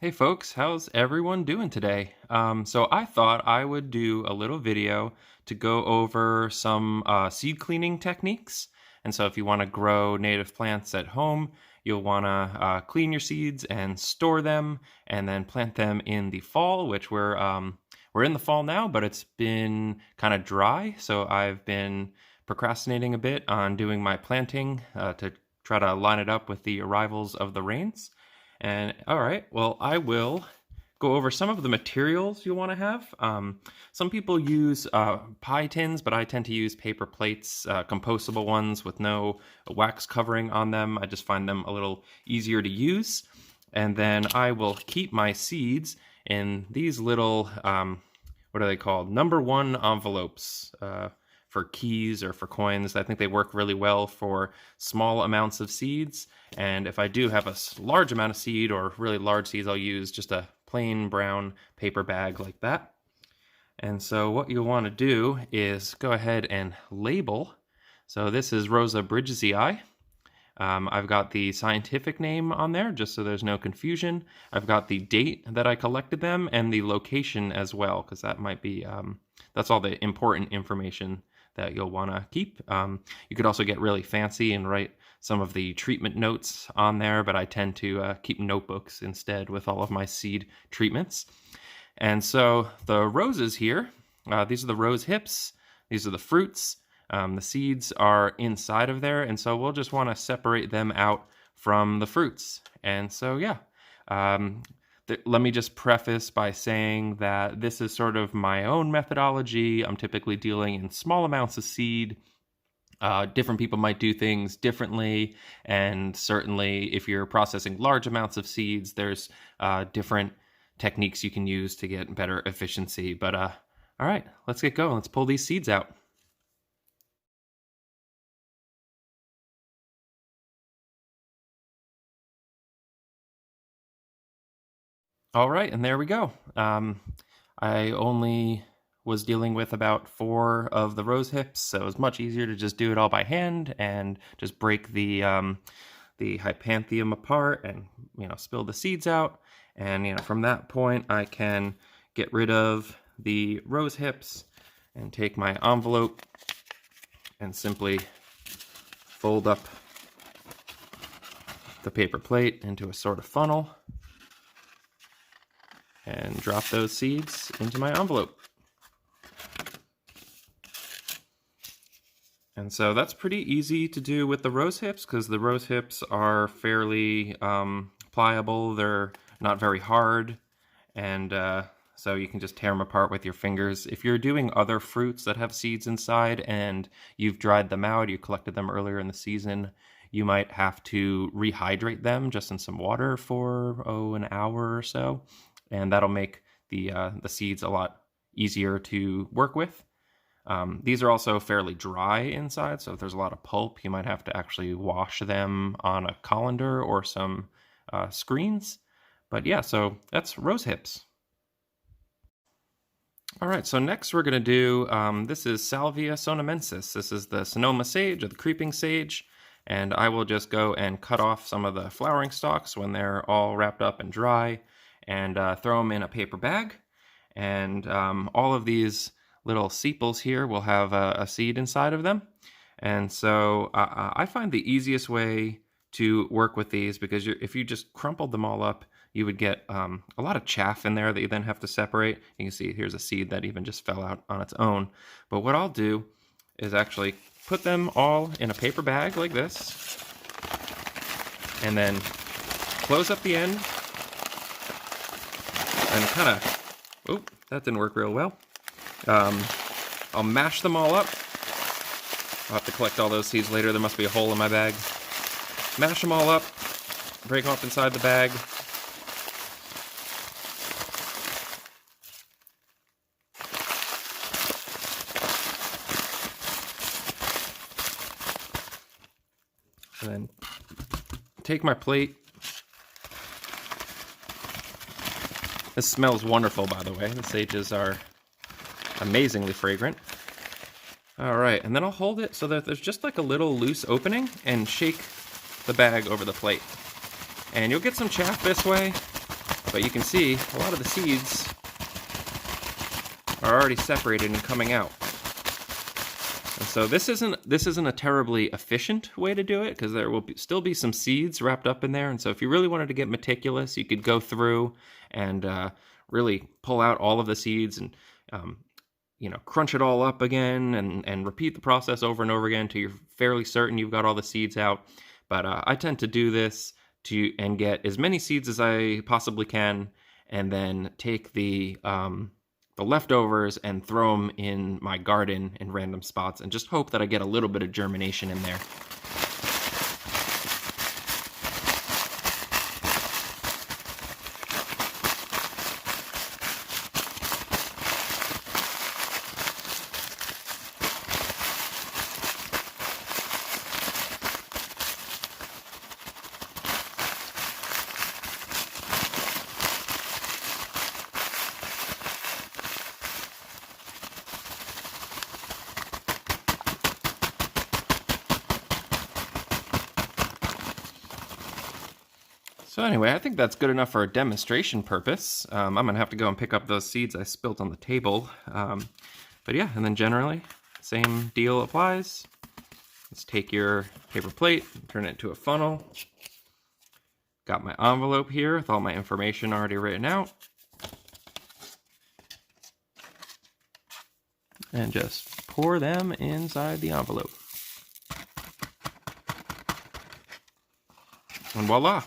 Hey folks, how's everyone doing today? So I thought I would do a little video to go over some seed cleaning techniques. And so if you want to grow native plants at home, you'll want to clean your seeds and store them, and then plant them in the fall, which we're in the fall now, but it's been kind of dry. So I've been procrastinating a bit on doing my planting to try to line it up with the arrivals of the rains. And all right, well, I will go over some of the materials you'll want to have. Some people use pie tins, but I tend to use paper plates, compostable ones with no wax covering on them. I just find them a little easier to use. And then I will keep my seeds in these little, what are they called? Number one envelopes. For keys or for coins. I think they work really well for small amounts of seeds. And if I do have a large amount of seed or really large seeds, I'll use just a plain brown paper bag like that. And so what you'll want to do is go ahead and label. So this is Rosa bridgesii. I've got the scientific name on there just so there's no confusion. I've got the date that I collected them and the location as well, because that might be, that's all the important information that you'll want to keep. You could also get really fancy and write some of the treatment notes on there, but I tend to keep notebooks instead with all of my seed treatments. And so the roses here, these are the rose hips, these are the fruits, the seeds are inside of there, and so we'll just want to separate them out from the fruits. And so yeah, let me just preface by saying that this is sort of my own methodology. I'm typically dealing in small amounts of seed. Different people might do things differently, and certainly if you're processing large amounts of seeds, there's different techniques you can use to get better efficiency. But all right, let's get going. Let's pull these seeds out. All right, and there we go. I only was dealing with about 4 of the rose hips, so it was much easier to just do it all by hand and just break the hypanthium apart and spill the seeds out. And from that point, I can get rid of the rose hips and take my envelope and simply fold up the paper plate into a sort of funnel and drop those seeds into my envelope. And so that's pretty easy to do with the rose hips, because the rose hips are fairly pliable. They're not very hard, and so you can just tear them apart with your fingers. If you're doing other fruits that have seeds inside and you've dried them out, you collected them earlier in the season, you might have to rehydrate them just in some water for an hour or so. And that'll make the seeds a lot easier to work with. These are also fairly dry inside, so if there's a lot of pulp, you might have to actually wash them on a colander or some screens. But yeah, so that's rose hips. All right, so next we're going to do, this is Salvia sonamensis. This is the Sonoma sage, or the creeping sage. And I will just go and cut off some of the flowering stalks when they're all wrapped up and dry, and throw them in a paper bag. And all of these little sepals here will have a seed inside of them. And so I find the easiest way to work with these, because if you just crumpled them all up, you would get a lot of chaff in there that you then have to separate. You can see here's a seed that even just fell out on its own. But what I'll do is actually put them all in a paper bag like this, and then close up the end, and kind of, oh, that didn't work real well. I'll mash them all up. I'll have to collect all those seeds later. There must be a hole in my bag. Mash them all up, break them up inside the bag. And then take my plate. This smells wonderful, by the way. The sages are amazingly fragrant. All right, and then I'll hold it so that there's just like a little loose opening and shake the bag over the plate. And you'll get some chaff this way, But you can see a lot of the seeds are already separated and coming out. And so this isn't a terribly efficient way to do it, because there will still be some seeds wrapped up in there. And so if you really wanted to get meticulous, you could go through and really pull out all of the seeds and crunch it all up again and repeat the process over and over again until you're fairly certain you've got all the seeds out. But I tend to do this and get as many seeds as I possibly can, and then take the leftovers and throw them in my garden in random spots and just hope that I get a little bit of germination in there. So anyway, I think that's good enough for a demonstration purpose. I'm going to have to go and pick up those seeds I spilt on the table. But yeah, and then generally, same deal applies. Let's take your paper plate, turn it into a funnel. Got my envelope here with all my information already written out. And just pour them inside the envelope. And voila!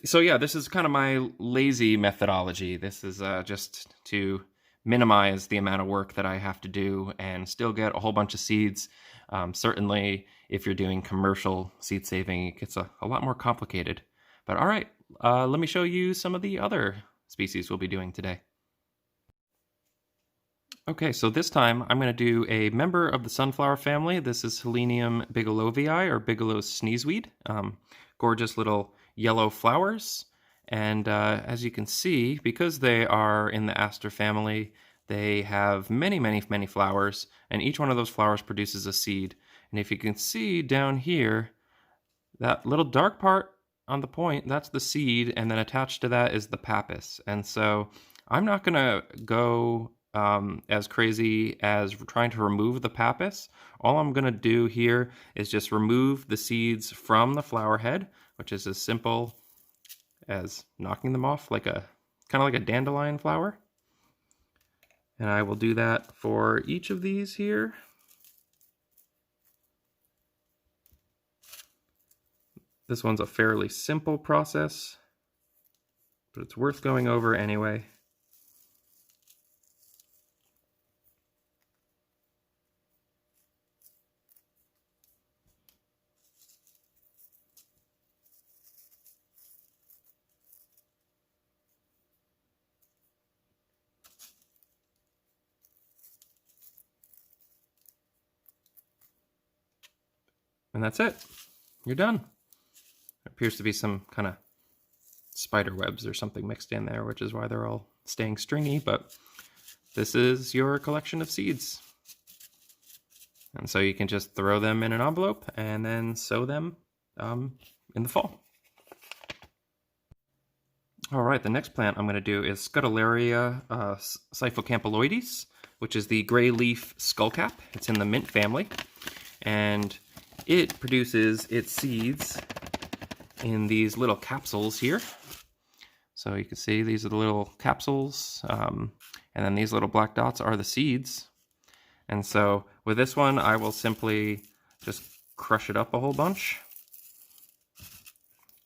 So yeah, this is kind of my lazy methodology. This is just to minimize the amount of work that I have to do and still get a whole bunch of seeds. Certainly, if you're doing commercial seed saving, it gets a lot more complicated. But all right, let me show you some of the other species we'll be doing today. Okay, so this time I'm going to do a member of the sunflower family. This is Helenium bigelovii, or Bigelow's sneezeweed. Gorgeous little yellow flowers. And as you can see, because they are in the aster family, they have many, many, many flowers, and each one of those flowers produces a seed. And if you can see down here, that little dark part on the point, that's the seed, and then attached to that is the pappus. And so I'm not going to go as crazy as trying to remove the pappus. All I'm going to do here is just remove the seeds from the flower head, which is as simple as knocking them off kind of like a dandelion flower. And I will do that for each of these here. This one's a fairly simple process, but it's worth going over anyway. And that's it. You're done. There appears to be some kind of spider webs or something mixed in there, which is why they're all staying stringy, but this is your collection of seeds. And so you can just throw them in an envelope and then sow them in the fall. All right, the next plant I'm going to do is Scutellaria cyphocampaloides, which is the gray leaf skullcap. It's in the mint family, and it produces its seeds in these little capsules here. So you can see these are the little capsules, and then these little black dots are the seeds. And so with this one, I will simply just crush it up a whole bunch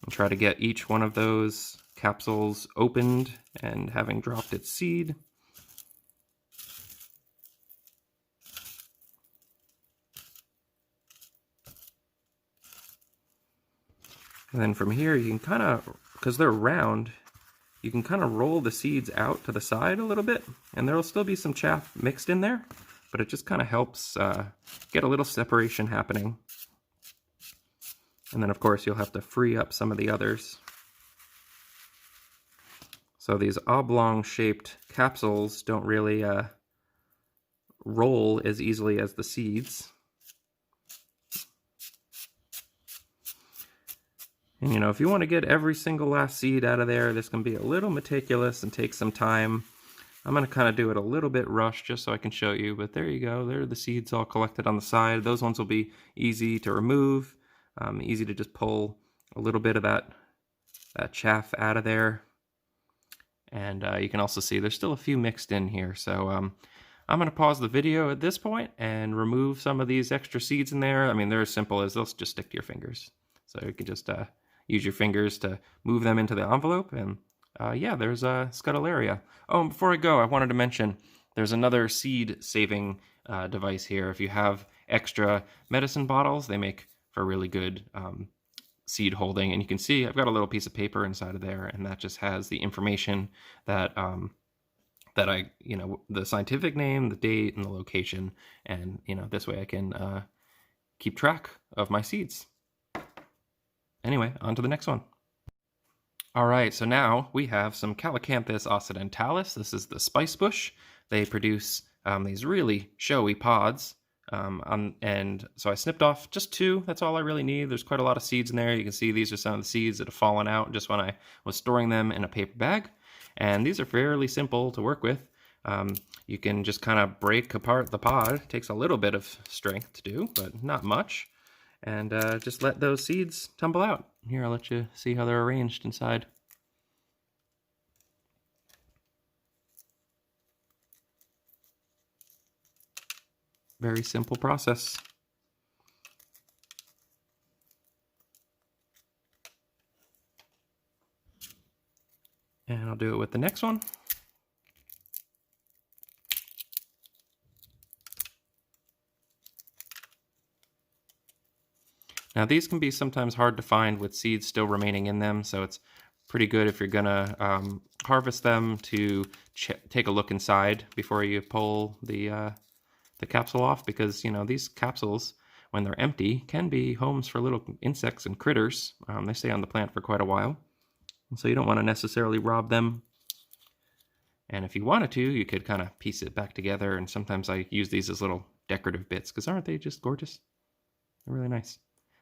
and try to get each one of those capsules opened and having dropped its seed. And then from here, you can kind of, because they're round, you can kind of roll the seeds out to the side a little bit, and there'll still be some chaff mixed in there, but it just kind of helps get a little separation happening. And then, of course, you'll have to free up some of the others. So these oblong-shaped capsules don't really roll as easily as the seeds. And you know, if you want to get every single last seed out of there, this can be a little meticulous and take some time. I'm going to kind of do it a little bit rushed just so I can show you, but there you go. There are the seeds all collected on the side. Those ones will be easy to remove, easy to just pull a little bit of that chaff out of there. And you can also see there's still a few mixed in here. So I'm going to pause the video at this point and remove some of these extra seeds in there. I mean, they're as simple as they'll just stick to your fingers. So you can just use your fingers to move them into the envelope. And yeah, there's Scutellaria. Oh, and before I go, I wanted to mention there's another seed saving device here. If you have extra medicine bottles, they make for really good seed holding. And you can see I've got a little piece of paper inside of there, and that just has the information that that I, you know, the scientific name, the date, and the location. And, you know, this way I can keep track of my seeds. Anyway, on to the next one. All right, so now we have some Calycanthus occidentalis. This is the Spicebush. They produce these really showy pods. And so I snipped off just 2. That's all I really need. There's quite a lot of seeds in there. You can see these are some of the seeds that have fallen out just when I was storing them in a paper bag. And these are fairly simple to work with. You can just kind of break apart the pod. It takes a little bit of strength to do, but not much. And just let those seeds tumble out. Here, I'll let you see how they're arranged inside. Very simple process. And I'll do it with the next one. Now these can be sometimes hard to find with seeds still remaining in them, so it's pretty good if you're gonna harvest them to take a look inside before you pull the capsule off, because, you know, these capsules, when they're empty, can be homes for little insects and critters. They stay on the plant for quite a while, and so you don't want to necessarily rob them. And if you wanted to, you could kind of piece it back together, and sometimes I use these as little decorative bits, because aren't they just gorgeous? They're really nice.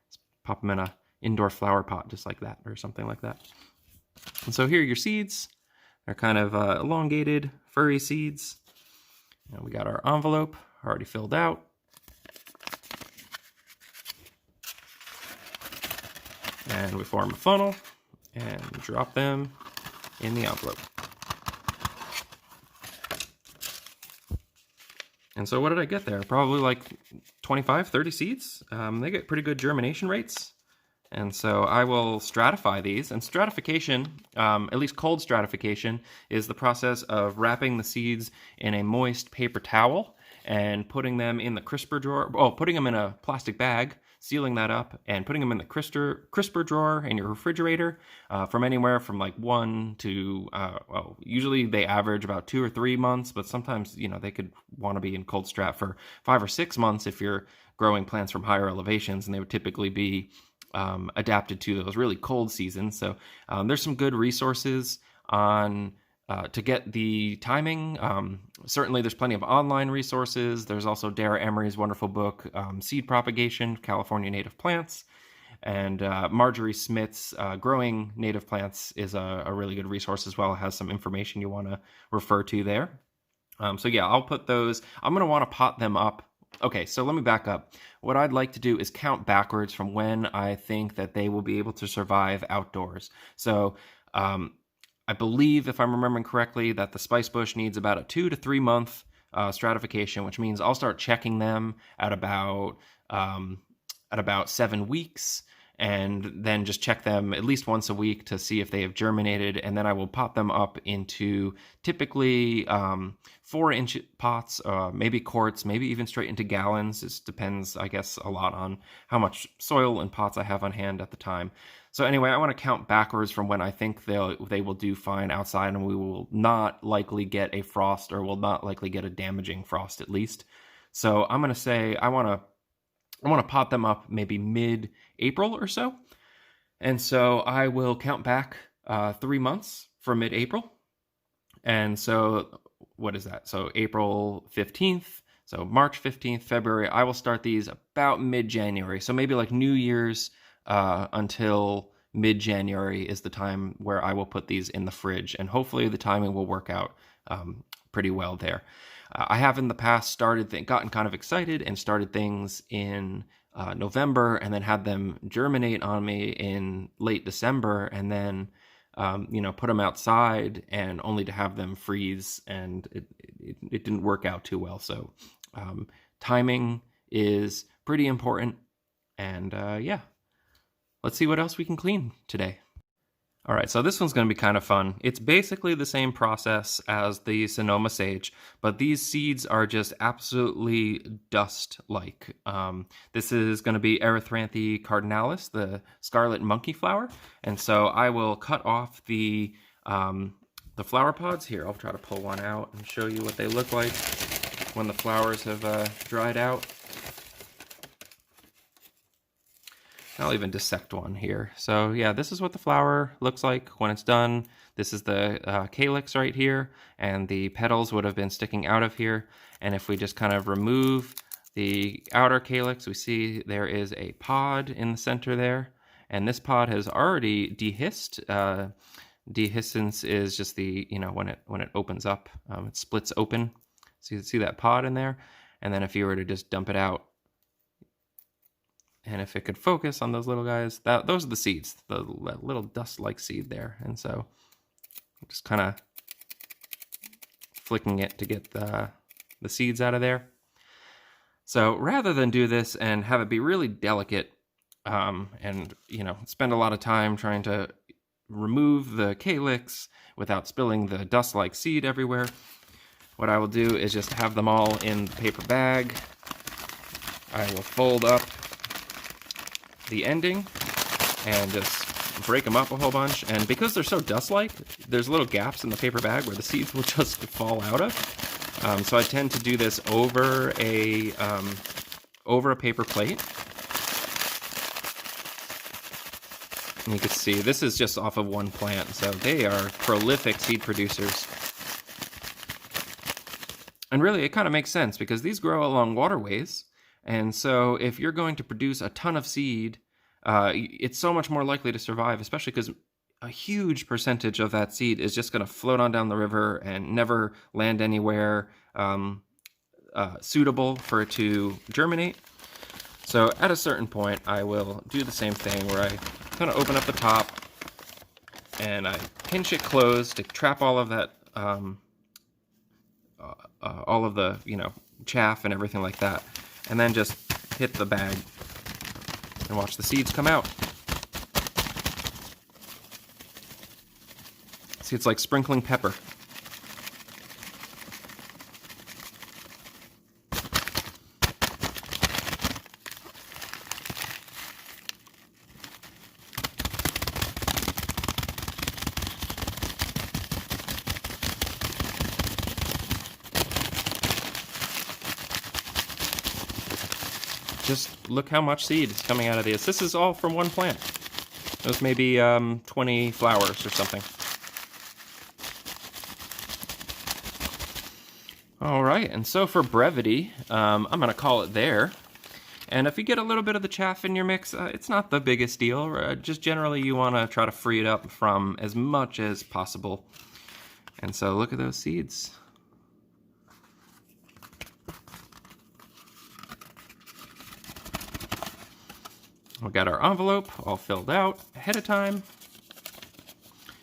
Let's pop them in a indoor flower pot just like that, or something like that. And so here are your seeds. They're kind of elongated, furry seeds. And we got our envelope already filled out. And we form a funnel and drop them in the envelope. And so what did I get there? Probably like 25, 30 seeds. They get pretty good germination rates. And so I will stratify these. And stratification, at least cold stratification, is the process of wrapping the seeds in a moist paper towel and putting them in the crisper drawer. Oh, putting them in a plastic bag, sealing that up, and putting them in the crisper drawer in your refrigerator from anywhere from like 1 to, well, usually they average about 2 or 3 months, but sometimes, you know, they could want to be in cold strat for 5 or 6 months if you're growing plants from higher elevations, and they would typically be adapted to those really cold seasons. So there's some good resources on to get the timing. Certainly there's plenty of online resources. There's also Dara Emery's wonderful book, Seed Propagation, California Native Plants. And Marjorie Smith's Growing Native Plants is a really good resource as well. It has some information you want to refer to there. So yeah, I'll put those. I'm going to want to pot them up. Okay, so let me back up. What I'd like to do is count backwards from when I think that they will be able to survive outdoors. So I believe, if I'm remembering correctly, that the Spicebush needs about a 2 to 3 month stratification, which means I'll start checking them at about 7 weeks, and then just check them at least once a week to see if they have germinated, and then I will pot them up into typically 4-inch pots, maybe quarts, maybe even straight into gallons. This depends, I guess, a lot on how much soil and pots I have on hand at the time. So anyway, I want to count backwards from when I think they will do fine outside, and we will not likely get a frost, or will not likely get a damaging frost at least. So I'm going to say I want to pot them up maybe mid-April or so. And so I will count back 3 months from mid-April. And so what is that? So April 15th, so March 15th, February, I will start these about mid-January. So maybe like New Year's until mid-January is the time where I will put these in the fridge, and hopefully the timing will work out pretty well there. I have in the past gotten kind of excited and started things in November, and then had them germinate on me in late December, and then put them outside, and only to have them freeze, and it didn't work out too well. So timing is pretty important, and yeah, let's see what else we can clean today. All right, so this one's going to be kind of fun. It's basically the same process as the Sonoma sage, but these seeds are just absolutely dust-like. This is going to be Erythranthe cardinalis, the scarlet monkey flower, and so I will cut off the flower pods. Here, I'll try to pull one out and show you what they look like when the flowers have dried out. I'll even dissect one here. So yeah, this is what the flower looks like when it's done. This is the calyx right here, and the petals would have been sticking out of here. And if we just kind of remove the outer calyx, we see there is a pod in the center there. And this pod has already dehissed. Dehiscence is just the, when it opens up, it splits open. So you see that pod in there. And then if you were to just dump it out, and if it could focus on those little guys, those are the seeds, the little dust-like seed there. And so I'm just kind of flicking it to get the seeds out of there. So rather than do this and have it be really delicate, and spend a lot of time trying to remove the calyx without spilling the dust-like seed everywhere, what I will do is just have them all in the paper bag. I will fold up the ending and just break them up a whole bunch, and because they're so dust-like, there's little gaps in the paper bag where the seeds will just fall out of. So I tend to do this over a paper plate. And you can see this is just off of one plant, so they are prolific seed producers. And really, it kind of makes sense because these grow along waterways. And so if you're going to produce a ton of seed, it's so much more likely to survive, especially because a huge percentage of that seed is just going to float on down the river and never land anywhere suitable for it to germinate. So at a certain point, I will do the same thing where I kind of open up the top and I pinch it closed to trap all of that, all of the, chaff and everything like that. And then just hit the bag and watch the seeds come out. See, it's like sprinkling pepper. Just look how much seed is coming out of this. This is all from one plant. Those may be 20 flowers or something. All right, and so for brevity, I'm going to call it there. And if you get a little bit of the chaff in your mix, it's not the biggest deal. Just generally you want to try to free it up from as much as possible. And so look at those seeds. We got our envelope all filled out ahead of time.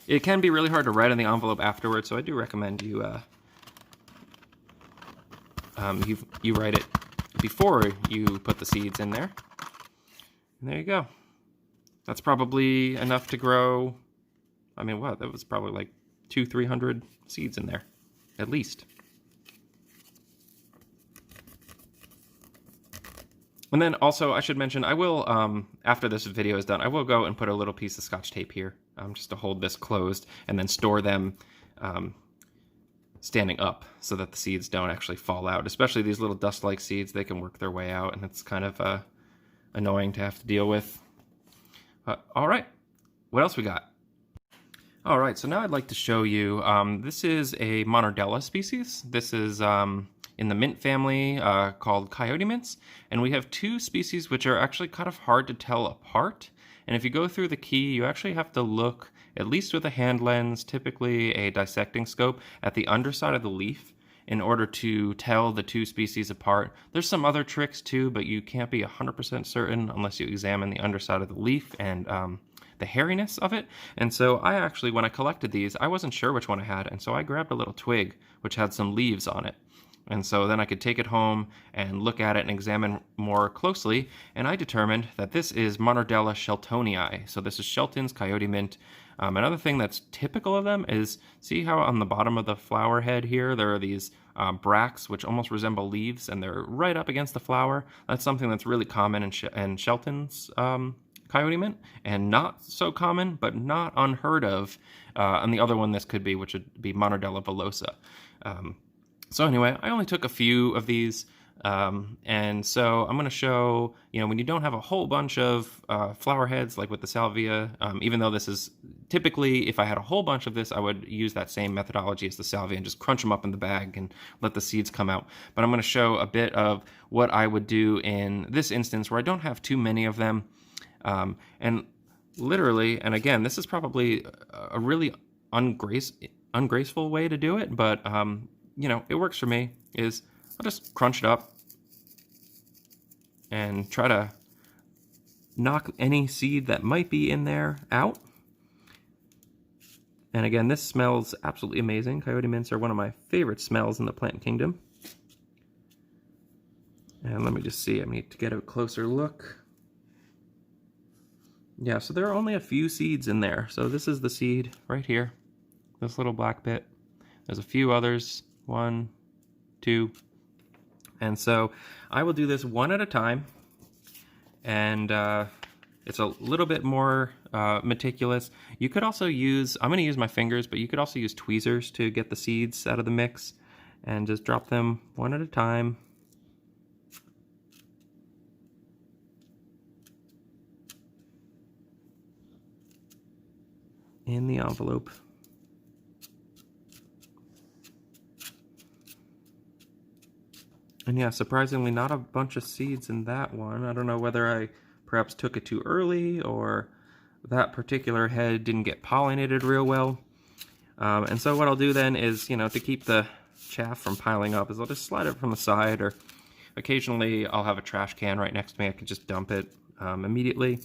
It can be really hard to write on the envelope afterwards, so I do recommend you you write it before you put the seeds in there. And there you go. That's probably enough to grow. I mean, what? That was probably like 200-300 seeds in there, at least. And then also, I should mention, I will, after this video is done, I will go and put a little piece of Scotch tape here, just to hold this closed, and then store them standing up so that the seeds don't actually fall out. Especially these little dust-like seeds, they can work their way out, and it's kind of annoying to have to deal with. All right, what else we got? All right, so now I'd like to show you, this is a Monardella species. This is in the mint family called Coyote Mints, and we have two species which are actually kind of hard to tell apart. And if you go through the key, you actually have to look, at least with a hand lens, typically a dissecting scope, at the underside of the leaf in order to tell the two species apart. There's some other tricks too, but you can't be 100% certain unless you examine the underside of the leaf and the hairiness of it. And so I actually, when I collected these, I wasn't sure which one I had, and so I grabbed a little twig which had some leaves on it. And so then I could take it home and look at it and examine more closely, and I determined that this is Monardella sheltonii. So this is Shelton's Coyote Mint. Another thing that's typical of them is, see how on the bottom of the flower head here there are these bracts which almost resemble leaves, and they're right up against the flower. That's something that's really common in Shelton's Coyote Mint, and not so common, but not unheard of. And the other one this could be, which would be Monardella villosa. So anyway, I only took a few of these, and so I'm going to show, when you don't have a whole bunch of flower heads like with the salvia, even though this is typically, if I had a whole bunch of this, I would use that same methodology as the salvia and just crunch them up in the bag and let the seeds come out. But I'm going to show a bit of what I would do in this instance where I don't have too many of them. And literally, and again, this is probably a really ungraceful way to do it, but it works for me, is I'll just crunch it up and try to knock any seed that might be in there out. And again, this smells absolutely amazing. Coyote Mints are one of my favorite smells in the plant kingdom. And let me just see, I need to get a closer look. Yeah, so there are only a few seeds in there. So this is the seed right here, this little black bit. There's a few others, 1, 2. And so I will do this one at a time. And it's a little bit more meticulous. You could also use, I'm going to use my fingers, but you could also use tweezers to get the seeds out of the mix and just drop them one at a time. In the envelope. And yeah, surprisingly not a bunch of seeds in that one. I don't know whether I perhaps took it too early or that particular head didn't get pollinated real well. And so what I'll do then is, to keep the chaff from piling up, is I'll just slide it from the side, or occasionally I'll have a trash can right next to me. I can just dump it immediately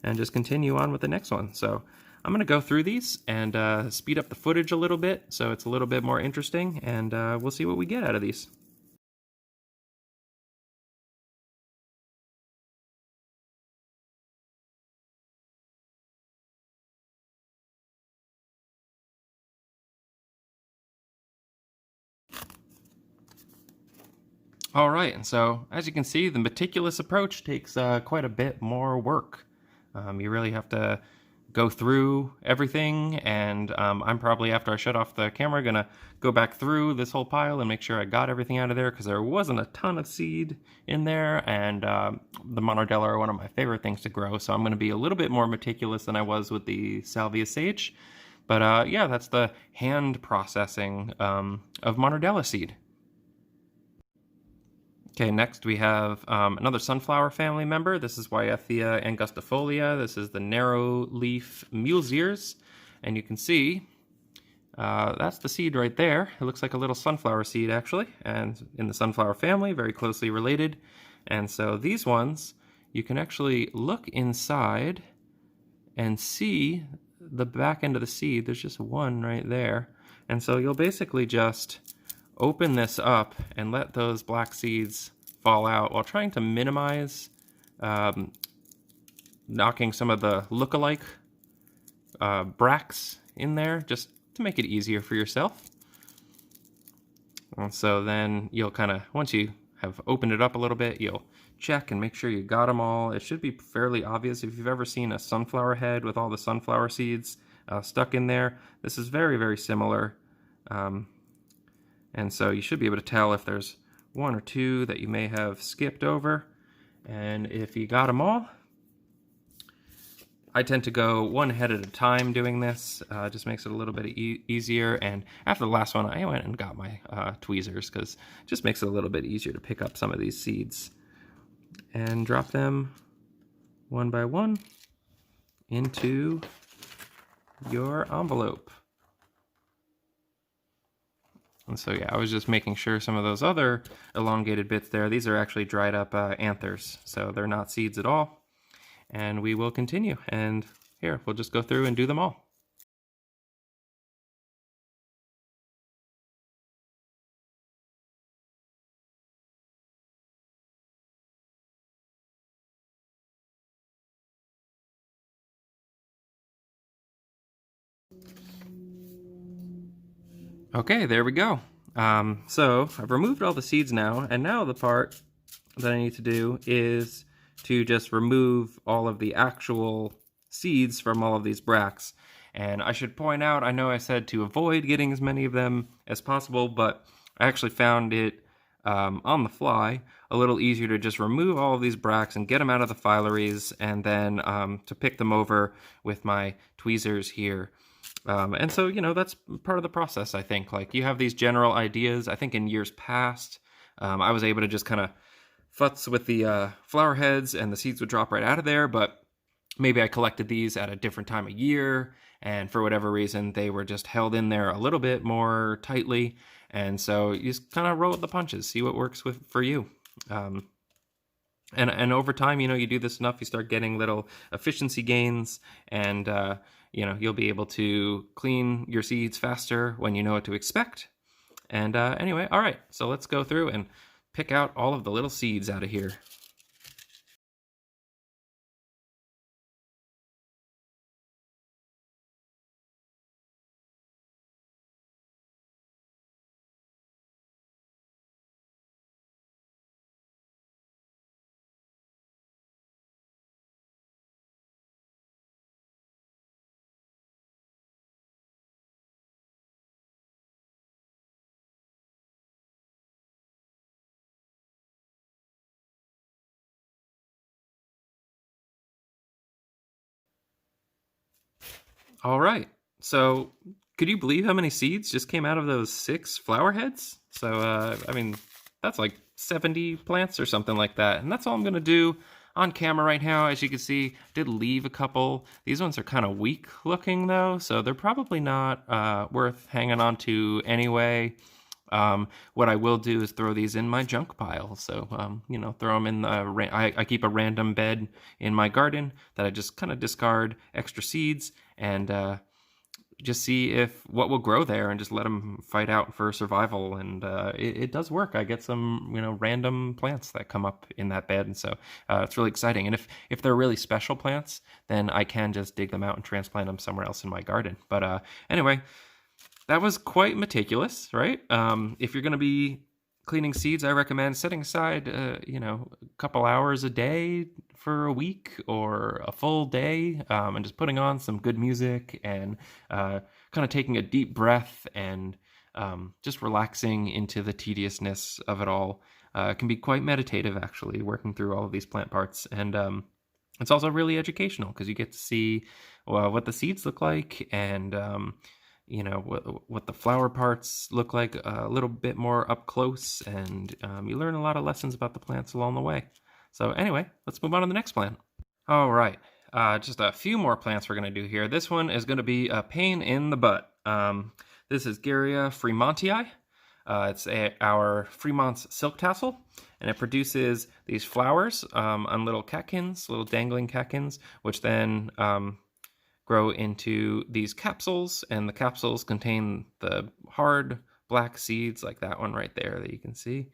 and just continue on with the next one. So I'm going to go through these and speed up the footage a little bit so it's a little bit more interesting, and we'll see what we get out of these. All right, and so as you can see, the meticulous approach takes quite a bit more work. You really have to go through everything, and I'm probably, after I shut off the camera, gonna go back through this whole pile and make sure I got everything out of there, because there wasn't a ton of seed in there, and the Monardella are one of my favorite things to grow, so I'm gonna be a little bit more meticulous than I was with the Salvia sage. But yeah, that's the hand processing of Monardella seed. Okay, next we have another sunflower family member. This is Wyathia angustifolia. This is the narrow leaf mule's ears. And you can see that's the seed right there. It looks like a little sunflower seed, actually, and in the sunflower family, very closely related. And so these ones, you can actually look inside and see the back end of the seed. There's just one right there. And so you'll basically just open this up and let those black seeds fall out while trying to minimize knocking some of the look-alike bracts in there, just to make it easier for yourself. And so then you'll kind of, once you have opened it up a little bit, you'll check and make sure you got them all. It should be fairly obvious if you've ever seen a sunflower head with all the sunflower seeds stuck in there. This is very, very similar. And so you should be able to tell if there's one or two that you may have skipped over. And if you got them all, I tend to go one head at a time doing this. Just makes it a little bit easier. And after the last one, I went and got my tweezers, because it just makes it a little bit easier to pick up some of these seeds. And drop them one by one. into your envelope. And so yeah, I was just making sure some of those other elongated bits there, these are actually dried up anthers, so they're not seeds at all. And we will continue, and here, we'll just go through and do them all. Okay, there we go. So I've removed all the seeds now, and now the part that I need to do is to just remove all of the actual seeds from all of these bracts. And I should point out, I know I said to avoid getting as many of them as possible, but I actually found it on the fly a little easier to just remove all of these bracts and get them out of the filaries, and then to pick them over with my tweezers here. And so, you know, that's part of the process, I think. Like, you have these general ideas. I think in years past, I was able to just kind of futz with the flower heads and the seeds would drop right out of there, but maybe I collected these at a different time of year, and for whatever reason, they were just held in there a little bit more tightly. And so you just kind of roll with the punches, see what works for you. And over time, you know, you do this enough, you start getting little efficiency gains, and you know, you'll be able to clean your seeds faster when you know what to expect. And anyway, all right, so let's go through and pick out all of the little seeds out of here. All right. So, could you believe how many seeds just came out of those 6 flower heads? So, I mean, that's like 70 plants or something like that. And that's all I'm going to do on camera right now. As you can see, I did leave a couple. These ones are kind of weak looking though, so they're probably not worth hanging on to anyway. What I will do is throw these in my junk pile. So, you know, throw them in the, I keep a random bed in my garden that I just kind of discard extra seeds and just see if what will grow there and just let them fight out for survival. And it does work. I get some, you know, random plants that come up in that bed. And so it's really exciting. And if they're really special plants, then I can just dig them out and transplant them somewhere else in my garden. But anyway, that was quite meticulous, right? If you're going to be cleaning seeds, I recommend setting aside, you know, a couple hours a day for a week or a full day, and just putting on some good music and kind of taking a deep breath and just relaxing into the tediousness of it all. It can be quite meditative, actually, working through all of these plant parts. And it's also really educational because you get to see what the seeds look like and you know, what the flower parts look like a little bit more up close, and you learn a lot of lessons about the plants along the way. So anyway, let's move on to the next plant. All right, just a few more plants we're going to do here. This one is going to be a pain in the butt. This is Garrya Fremontii. It's our Fremont's silk tassel, and it produces these flowers on little catkins, little dangling catkins, which then grow into these capsules, and the capsules contain the hard black seeds like that one right there that you can see.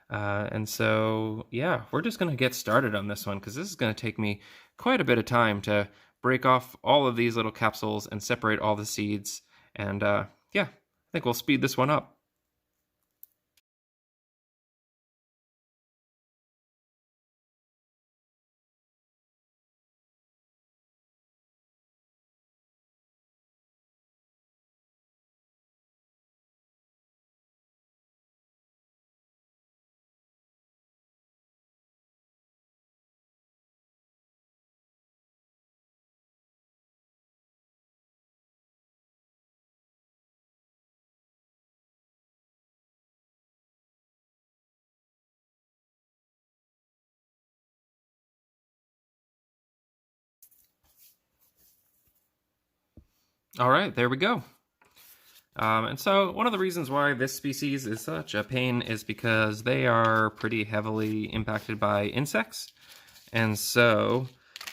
And so, yeah, we're just going to get started on this one because this is going to take me quite a bit of time to break off all of these little capsules and separate all the seeds. And yeah, I think we'll speed this one up. All right, there we go. And so one of the reasons why this species is such a pain is because they are pretty heavily impacted by insects. And so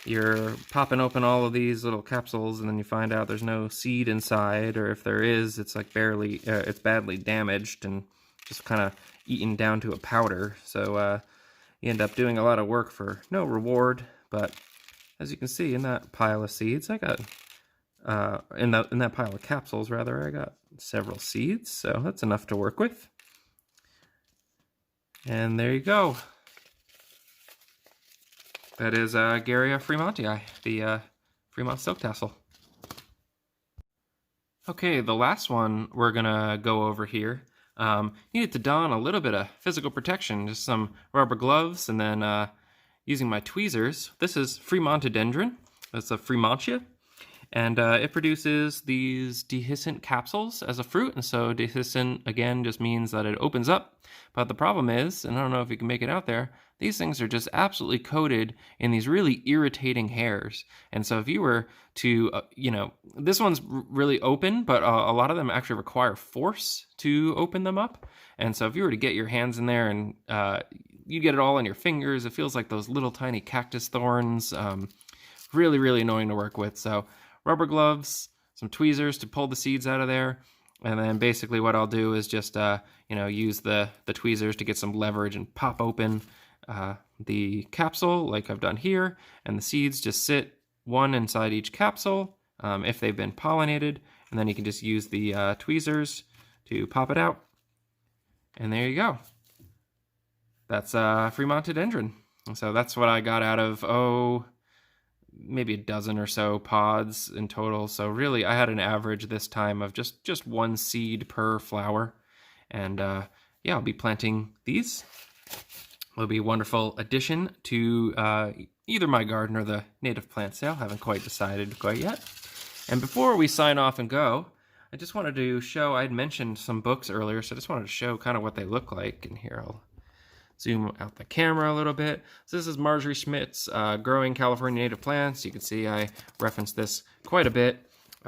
you're popping open all of these little capsules and then you find out there's no seed inside, or if there is, it's like barely, it's badly damaged and just kind of eaten down to a powder. So you end up doing a lot of work for no reward. But as you can see in that pile of seeds, I got in that pile of capsules, rather, I got several seeds, so that's enough to work with. And there you go. That is Garrya fremontii, the Fremont silk tassel. Okay, the last one we're gonna go over here. Needed to don a little bit of physical protection, just some rubber gloves, and then using my tweezers. This is Fremontodendron. That's a Fremontia. And it produces these dehiscent capsules as a fruit. And so dehiscent, again, just means that it opens up. But the problem is, and I don't know if you can make it out there, these things are just absolutely coated in these really irritating hairs. And so if you were to, this one's really open, but a lot of them actually require force to open them up. And so if you were to get your hands in there and you get it all on your fingers, it feels like those little tiny cactus thorns. Really, really annoying to work with. So rubber gloves, some tweezers to pull the seeds out of there, and then basically what I'll do is just use the tweezers to get some leverage and pop open the capsule like I've done here, and the seeds just sit one inside each capsule if they've been pollinated, and then you can just use the tweezers to pop it out, and there you go. That's Fremontodendron. So that's what I got out of maybe a dozen or so pods in total. So really I had an average this time of just one seed per flower. And yeah, I'll be planting these. It'll be a wonderful addition to either my garden or the native plant sale. Haven't quite decided quite yet. And before we sign off and go, I just wanted to show, I'd mentioned some books earlier, so I just wanted to show kind of what they look like. And here I'll zoom out the camera a little bit. So this is Marjorie Schmidt's Growing California Native Plants. You can see I referenced this quite a bit. It's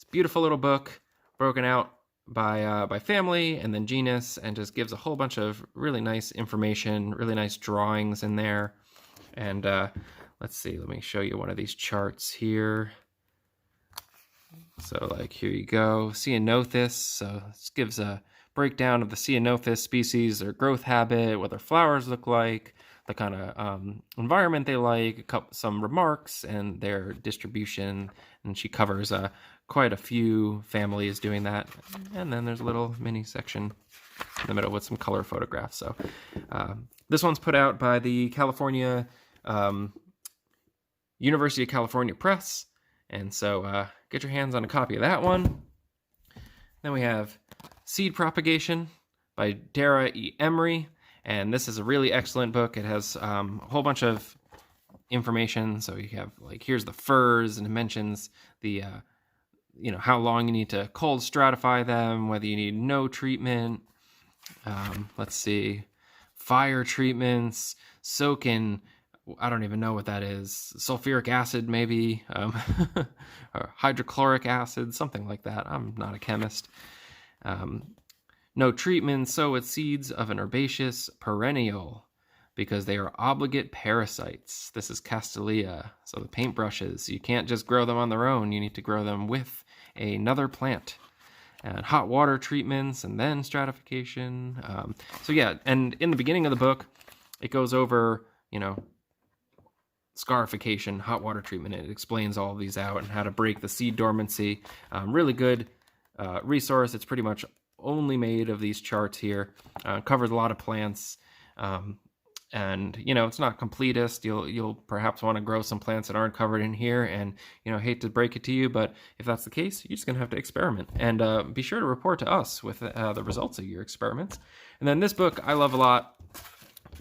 a beautiful little book, broken out by family and then genus, and just gives a whole bunch of really nice information, really nice drawings in there. And let's see, let me show you one of these charts here. So like here you go, Ceanothus. So this gives a breakdown of the Ceanothus species, their growth habit, what their flowers look like, the kind of environment they like, some remarks, and their distribution. And she covers quite a few families doing that. And then there's a little mini section in the middle with some color photographs. So this one's put out by the California University of California Press. And so get your hands on a copy of that one. Then we have Seed Propagation by Dara E. Emery, and this is a really excellent book. It has a whole bunch of information. So you have like, here's the furs, and it mentions the how long you need to cold stratify them, whether you need no treatment. Let's see, fire treatments, soak in, I don't even know what that is, sulfuric acid maybe, or hydrochloric acid, something like that. I'm not a chemist. No treatment, sow with seeds of an herbaceous perennial because they are obligate parasites. This is Castanea, so the paintbrushes. You can't just grow them on their own. You need to grow them with another plant. And hot water treatments, and then stratification. So yeah, and in the beginning of the book, it goes over, scarification, hot water treatment. It explains all of these out and how to break the seed dormancy. Really good resource. It's pretty much only made of these charts here. Covers a lot of plants. And it's not completist. You'll perhaps want to grow some plants that aren't covered in here, and hate to break it to you, but if that's the case, you're just gonna have to experiment, and be sure to report to us with the results of your experiments. And then this book I love a lot.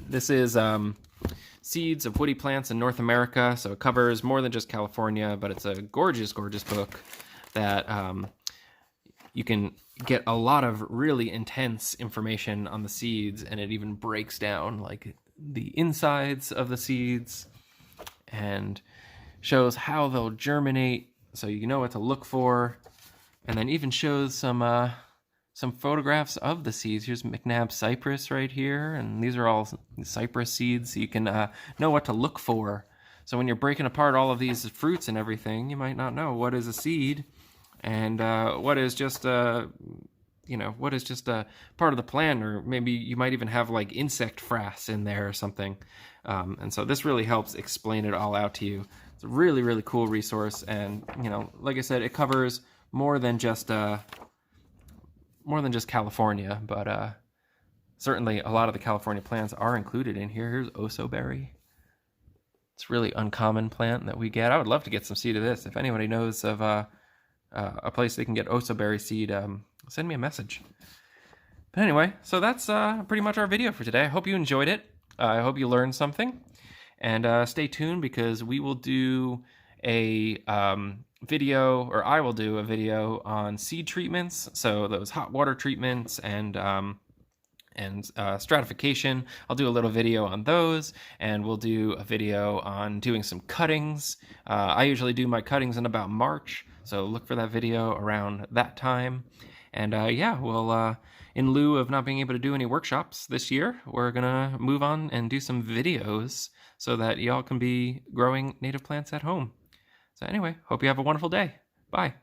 This is Seeds of Woody Plants in North America. So it covers more than just California, but it's a gorgeous book that you can get a lot of really intense information on the seeds, and it even breaks down like the insides of the seeds and shows how they'll germinate so you know what to look for, and then even shows some photographs of the seeds. Here's McNabb cypress right here, and these are all cypress seeds, so you can know what to look for. So when you're breaking apart all of these fruits and everything, you might not know what is a seed and what is just what is just a part of the plant, or maybe you might even have like insect frass in there or something. And so this really helps explain it all out to you. It's a really, really cool resource, and like I said, it covers more than just California, but certainly a lot of the California plants are included in here. Here's osoberry. It's a really uncommon plant that we get. I would love to get some seed of this. If anybody knows of a place they can get osoberry seed, send me a message. But anyway, so that's pretty much our video for today. I hope you enjoyed it. I hope you learned something. And stay tuned, because we will do a video, or I will do a video on seed treatments. So those hot water treatments and stratification. I'll do a little video on those, and we'll do a video on doing some cuttings. I usually do my cuttings in about March, so look for that video around that time. And yeah, well, in lieu of not being able to do any workshops this year, we're gonna move on and do some videos so that y'all can be growing native plants at home. So anyway, hope you have a wonderful day. Bye.